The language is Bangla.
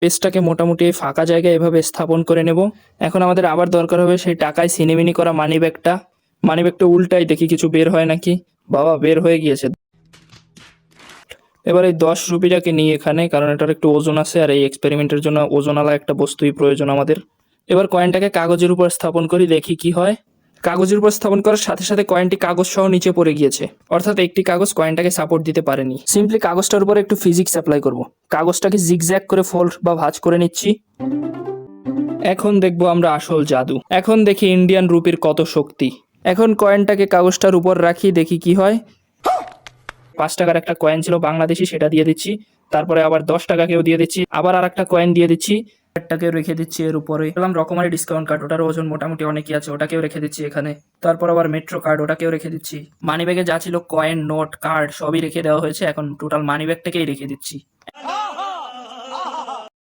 পেজটাকে মোটামুটি এই ফাঁকা জায়গায় এভাবে স্থাপন করে নেব। এখন আমাদের আবার দরকার হবে সেই টাকায় সিনেমিনি করা মানিব্যাগটা। মানিব্যাগটা উল্টাই দেখি কিছু বের হয় নাকি। বাবা, বের হয়ে গিয়েছে। এবার এই 10 রুপিটাকে নিই এখানে, কারণ এটার একটু ওজন আছে আর এই এক্সপেরিমেন্টের জন্য ওজনওয়ালা একটা বস্তুই প্রয়োজন আমাদের। এবার কয়েনটাকে কাগজের উপর স্থাপন করি, দেখি কি হয়। কাগজের উপর স্থাপন করার সাথে সাথে কয়েনটি কাগজ সহ নিচে পড়ে গিয়েছে, অর্থাৎ একটি কাগজ কয়েনটাকে সাপোর্ট দিতে পারেনি। সিম্পলি কাগজটার উপর একটু ফিজিক্স অ্যাপ্লাই করব। কাগজটাকে জিগজ্যাগ করে ফোল্ড বা ভাঁজ করে নিচ্ছি। এখন দেখবো আমরা আসল জাদু। এখন দেখি ইন্ডিয়ান রুপির কত শক্তি। এখন কয়েনটাকে কাগজটার উপর রাখি, দেখি কি হয়। 5 টাকার একটা কয়েন ছিল বাংলাদেশি, সেটা দিয়ে দিচ্ছি। তারপরে আবার 10 টাকাকেও দিয়ে দিচ্ছি, আবার আর একটা কয়েন দিয়ে দিচ্ছি। একটাকেও রেখে দিচ্ছি এর উপরে। পেলাম রকমারি ডিসকাউন্ট কার্ড, ওটার ওজন মোটামুটি অনেকই আছে, ওটাকেও রেখে দিচ্ছি এখানে। তারপর আবার মেট্রো কার্ড, ওটাকেও রেখে দিচ্ছি। মানি ব্যাগে যা ছিল কয়েন, নোট, কার্ড সবই রেখে দেওয়া হয়েছে, এখন টোটাল মানি ব্যাগটাকেই রেখে দিচ্ছি।